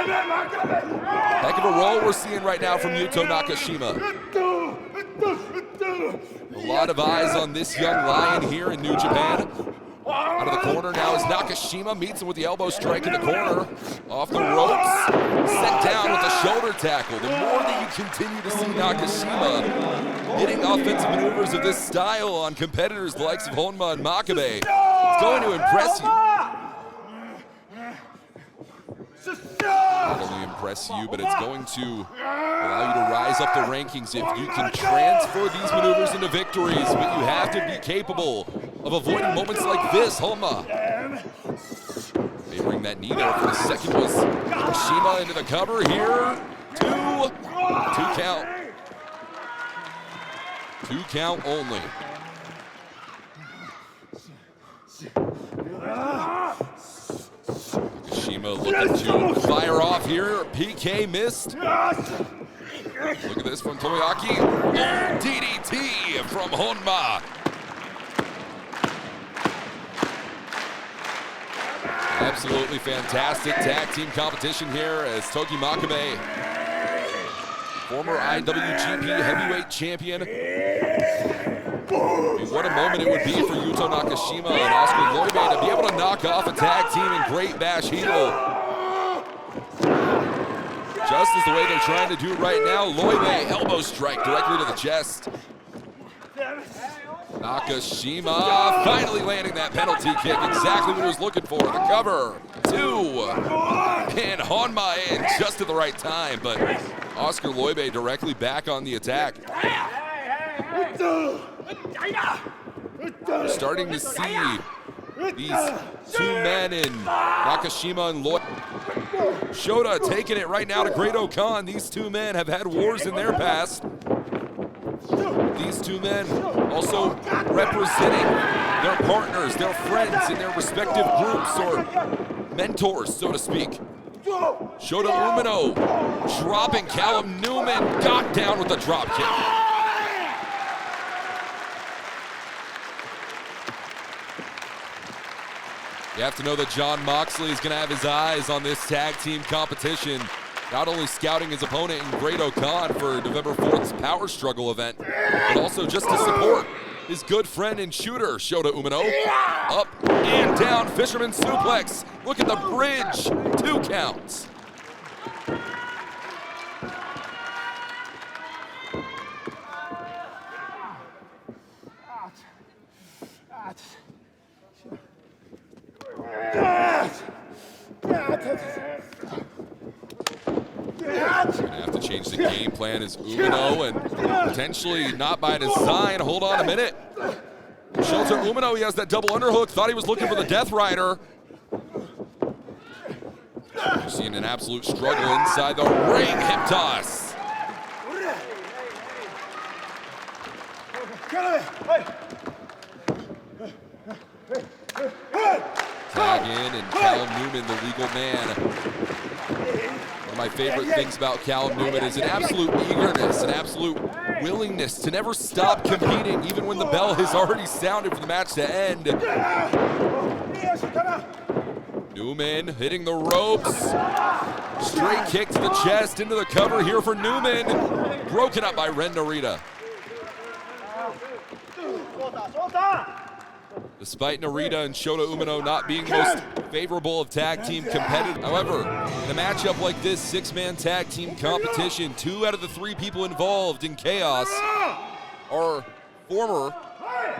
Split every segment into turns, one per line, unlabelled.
Heck of a roll we're seeing right now from Yuto Nakashima. A lot of eyes on this young lion here in New Japan. Out of the corner now is Nakashima, meets him with the elbow strike in the corner. Off the ropes, set down with a shoulder tackle. The more that you continue to see Nakashima hitting offensive maneuvers of this style on competitors the likes of Honma and Makabe, it's going to impress you. Not only impress you, but it's going to allow you to rise up the rankings if you can transfer these maneuvers into victories, but you have to be capable of avoiding moments like this. Honma favoring that knee there for the second was Nakashima into the cover here. Two count. 2 count only. Nakashima looking to fire off here. PK missed. Look at this from Tomoaki. DDT from Honma. Absolutely fantastic tag team competition here as Togi Makabe, former IWGP heavyweight champion. What a moment it would be for Yuto Nakashima and Oskar Leube to be able to knock off a tag team in Great Bash heel. Just as the way they're trying to do right now, Leube elbow strike directly to the chest. Nakashima finally landing that penalty kick, exactly what he was looking for. The cover, 2, and Honma in just at the right time, but Oskar Leube directly back on the attack. We're starting to see these two men in Nakashima and Leube. Shota taking it right now to Great Okan. These two men have had wars in their past. These two men also representing their partners, their friends in their respective groups or mentors, so to speak. Shota Umino dropping Callum Newman, got down with the drop kick. You have to know that John Moxley is going to have his eyes on this tag team competition. Not only scouting his opponent in Great Okan for November 4th's Power Struggle event, but also just to support his good friend and shooter, Shota Umino. Up and down, Fisherman suplex. Look at the bridge, 2 counts. Gonna have to change the game plan as Umino, and potentially not by design. Hold on a minute. Shota Umino, he has that double underhook. Thought he was looking for the Death Rider. We're seeing an absolute struggle inside the ring. Hip toss. Tag in, and Callum Newman, the legal man. One of my favorite things about Callum Newman is an absolute eagerness, an absolute willingness to never stop competing, even when the bell has already sounded for the match to end. Newman hitting the ropes. Straight kick to the chest, into the cover here for Newman. Broken up by Narita. Despite Narita and Shota Umino not being the most favorable of tag team competitors. However, in a matchup like this, 6-man tag team competition, 2 out of the 3 people involved in Chaos are former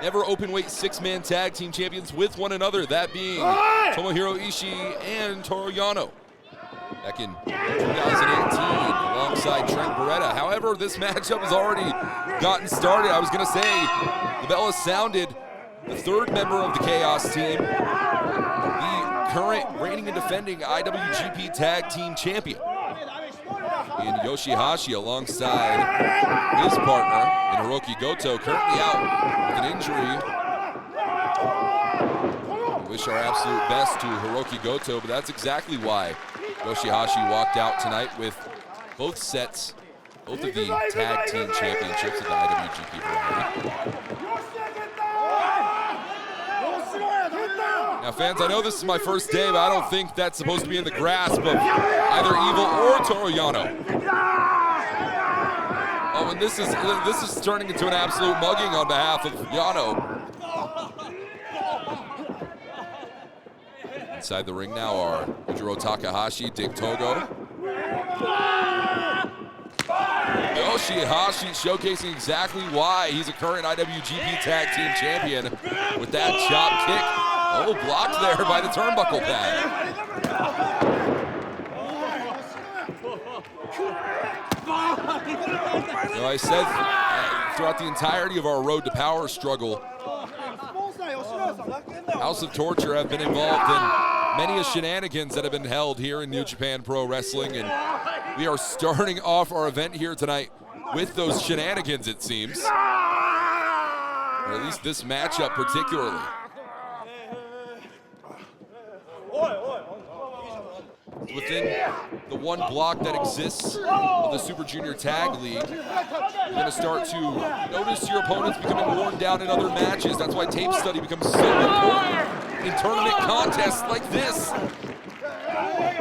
never openweight 6-man tag team champions with one another, that being Tomohiro Ishii and Toru Yano. Back in 2018 alongside Trent Beretta. However, this matchup has already gotten started. I was gonna say, the bell has sounded. The 3rd member of the Chaos team, the current reigning and defending IWGP Tag Team Champion, in YOSHI-HASHI alongside his partner in Hirooki Goto, currently out with an injury. We wish our absolute best to Hirooki Goto, but that's exactly why YOSHI-HASHI walked out tonight with both sets, both of the Tag Team Championships of the IWGP variety. Now Now, fans, I know this is my first day, but I don't think that's supposed to be in the grasp of either Evil or Toru Yano. Oh, and this is turning into an absolute mugging on behalf of Yano. Inside the ring now are Yujiro Takahashi, Dig Togo. YOSHI-HASHI showcasing exactly why he's a current IWGP Tag Team Champion with that chop kick. Oh, blocked there by the turnbuckle pad. You know, I said throughout the entirety of our Road to Power struggle, House of Torture have been involved in many shenanigans that have been held here in New Japan Pro Wrestling, and we are starting off our event here tonight with those shenanigans, it seems. Or at least this matchup particularly. Within the one block that exists of the Super Junior Tag League, you're going to start to notice your opponents becoming worn down in other matches. That's why tape study becomes so important in tournament contests like this.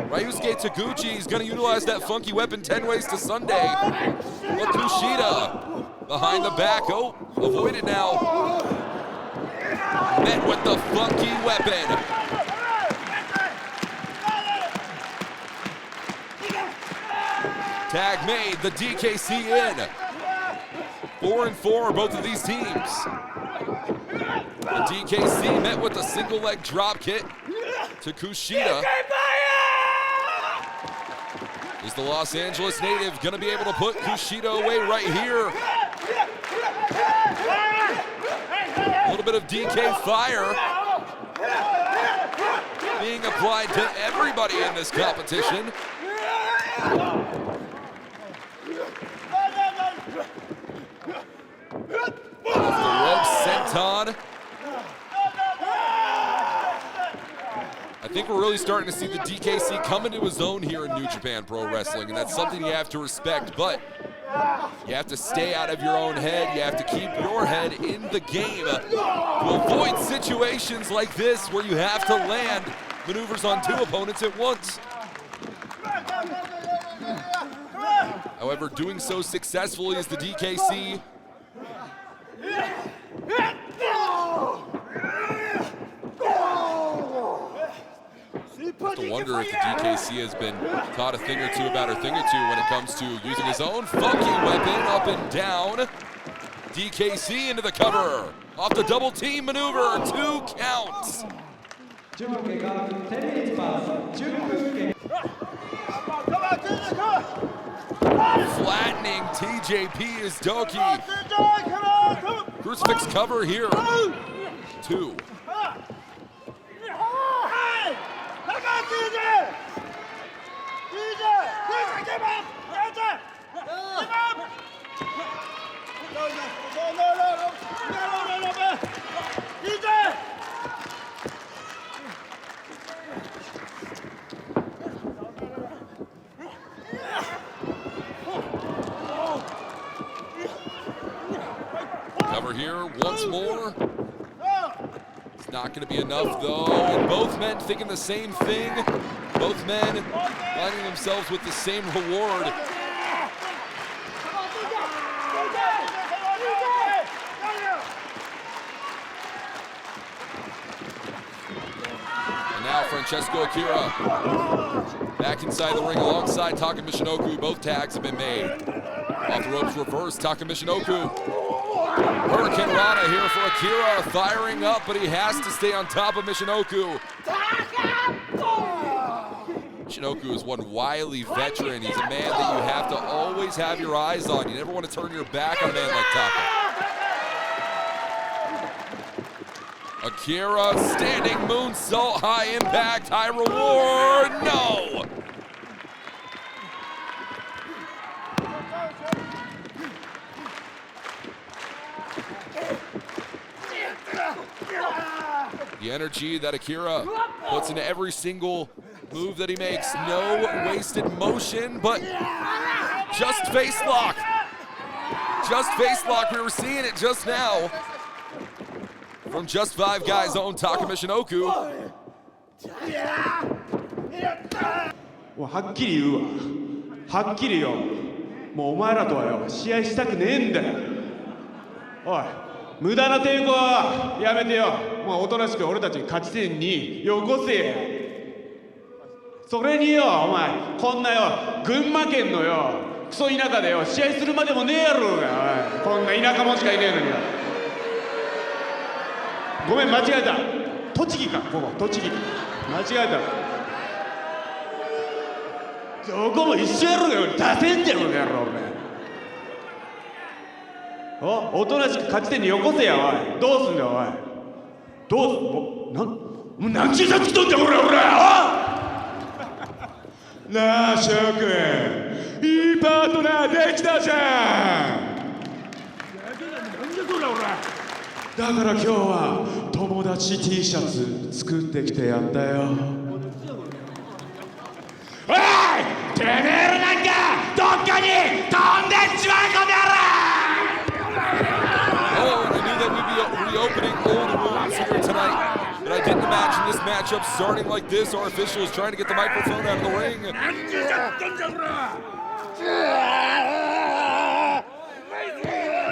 Ryusuke Taguchi is going to utilize that funky weapon 10 ways to Sunday. But KUSHIDA behind the back. Oh, avoid it now. Met with the funky weapon. Tag made, the DKC in. 4-4, both of these teams. The DKC met with a single leg drop kick to KUSHIDA. Is the Los Angeles native gonna be able to put KUSHIDA away right here? A little bit of DK fire being applied to everybody in this competition. The rope senton. I think we're really starting to see the DKC come into his own here in New Japan Pro Wrestling, and that's something you have to respect, but you have to stay out of your own head. You have to keep your head in the game to avoid situations like this where you have to land maneuvers on two opponents at once. However, doing so successfully is the DKC. I have to wonder if the DKC has been taught a thing or two about a thing or two when it comes to using his own funky weapon up and down. DKC into the cover. Off the double team maneuver, 2 counts. Flattening TJP is DOUKI. Crucifix cover here. 2. Cover here once more. It's not going to be enough though, and both men thinking the same thing. Both men finding themselves with the same reward. And now Francesco Akira back inside the ring alongside Taka Michinoku. Both tags have been made. Off the ropes reverse, Taka Michinoku. Hurricane Rana here for Akira, firing up, but he has to stay on top of Michinoku. Michinoku is one wily veteran. He's a man that you have to always have your eyes on. You never want to turn your back on a man like Taka. Akira, standing moonsault, high impact, high reward, no! The energy that Akira puts into every single move that he makes. No wasted motion, but just face lock. Just face lock. We were seeing it just now from Just 5 Guys' own Taka Michinoku.
はっきり言うわ。はっきりよ。もうお前らとはよ、試合したくねえんだよ。おい、無駄な抵抗はやめてよ。もうおとなしく俺たち勝ち点によこせや。それによ、お前、こんなよ、群馬県のよ、クソ田舎でよ、試合するまでもねえやろうが、おい、こんな田舎者しかいねえのによ。ごめん、間違えた。栃木か、ここ、栃木。間違えた。どこも一緒やろうがよ、出せんじゃろうがやろう、お前。おとなしく勝ち点によこせや、おい。どうすんだよ、おい。どうすんもう何ちゅうさっきとんじゃ、ほらほら、なあ、翔くん、いいパートナーできたじゃん。だから今日は友達 T シャツ作ってきてやったよ。おい、てめえらなんかどっかに飛んでっちまえ、この野郎。
Oh, I knew that we'd be reopening old wounds here tonight, but I didn't imagine this matchup starting like this. Our official is trying to get the microphone out of the ring.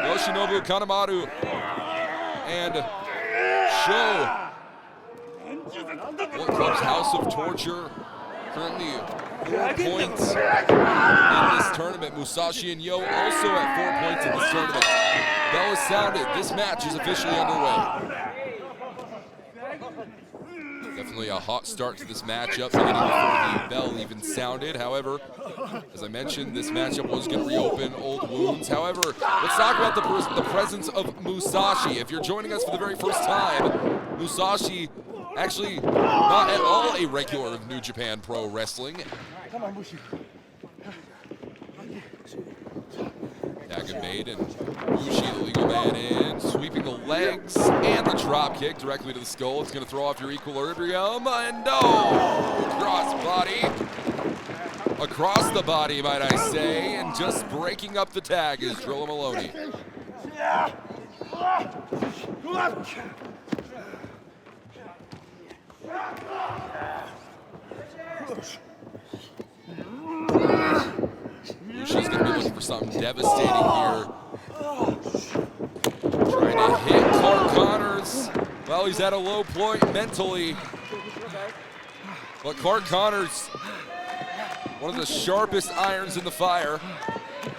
Yoshinobu, Kanemaru, and Sho. Bullet Club's House of Torture. Currently 4 points in this tournament. Musashi and Yo also at 4 points in this tournament. Bell has sounded. This match is officially underway. Definitely a hot start to this matchup, beginning before the bell even sounded. However, as I mentioned, this matchup was going to reopen old wounds. However, let's talk about the presence of Musashi. If you're joining us for the very first time, Musashi, actually not at all a regular of New Japan Pro Wrestling. Tag made, and Bushi, the legal man, in, sweeping the legs and the drop kick directly to the skull. It's going to throw off your equilibrium, and across the body, might I say, and just breaking up the tag is Drilla Maloney. She's going to be looking for something devastating here. Trying to hit Clark Connors. Well, he's at a low point mentally. But Clark Connors, one of the sharpest irons in the fire.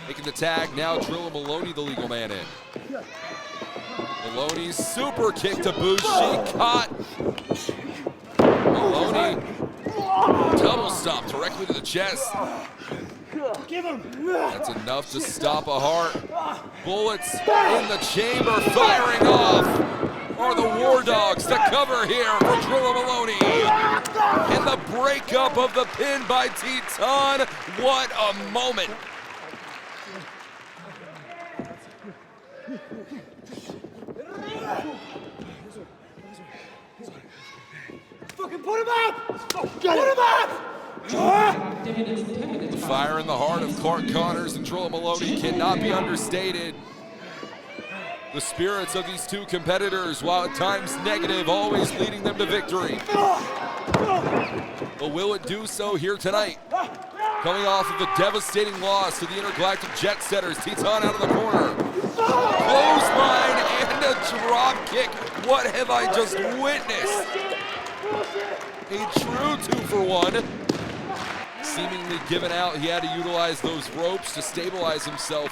Making the tag, now Drilla Maloney, the legal man, in. Maloney's super kick to Bushi, caught. Maloney, double stop directly to the chest. That's enough to stop a heart. Bullets in the chamber, firing off. Are the War Dogs to cover here for Drilla Maloney. And the breakup of the pin by Teton. What a moment.
Fucking put him up! Put him up!
The fire in the heart of Clark Connors and Drilla Maloney cannot be understated. The spirits of these two competitors, while at times negative, always leading them to victory. But will it do so here tonight? Coming off of a devastating loss to the Intergalactic Jet Setters, Teton out of the corner. Clothesline and a drop kick. What have I just witnessed? A true 2-for-1. Seemingly given out, he had to utilize those ropes to stabilize himself.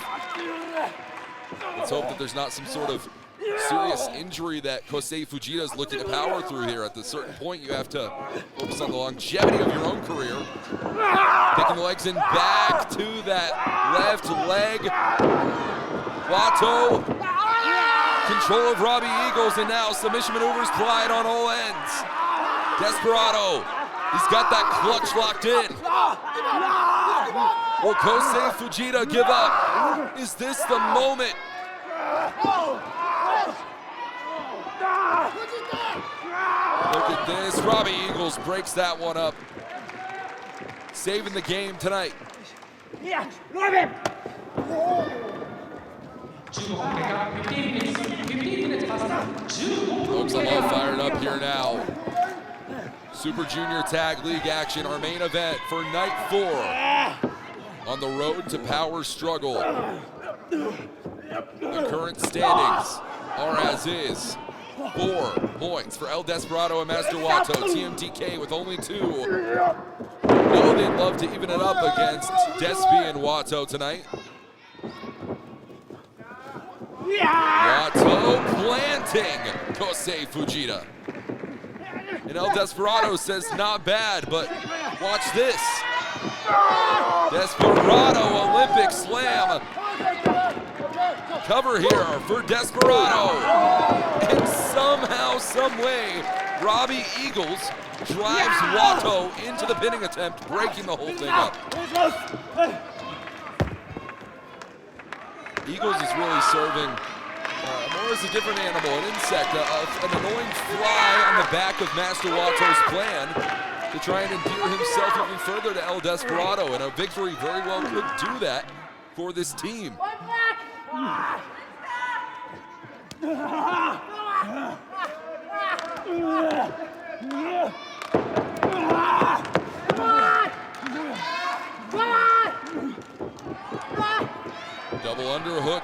Let's hope that there's not some sort of serious injury that Kosei Fujita's looking to power through here. At a certain point, you have to focus on the longevity of your own career. Taking the legs in back to that left leg. Wato, control of Robbie Eagles, and now submission maneuvers plied on all ends. Desperado, he's got that clutch locked in. Will Kosei Fujita give up? Is this the moment? Look at this, Robbie Eagles breaks that one up. Saving the game tonight.
Yeah, love him!
Folks, I'm all fired up here now. Super Junior Tag League action, our main event for night 4 on the road to Power Struggle. The current standings are as is. 4 points for El Desperado and Master Wato. TMDK with only 2. No, they'd love to even it up against Despy and Wato tonight. Wato planting Kosei Fujita. And El Desperado says not bad, but watch this. Desperado Olympic slam. Cover here for Desperado. And somehow, some way, Robbie Eagles drives Wato into the pinning attempt, breaking the whole thing up. Eagles is really serving more as a different animal, an insect, an annoying fly on the back of Master Wato's plan to try and endear himself even further to El Desperado, and a victory very well could do that for this team. Double underhook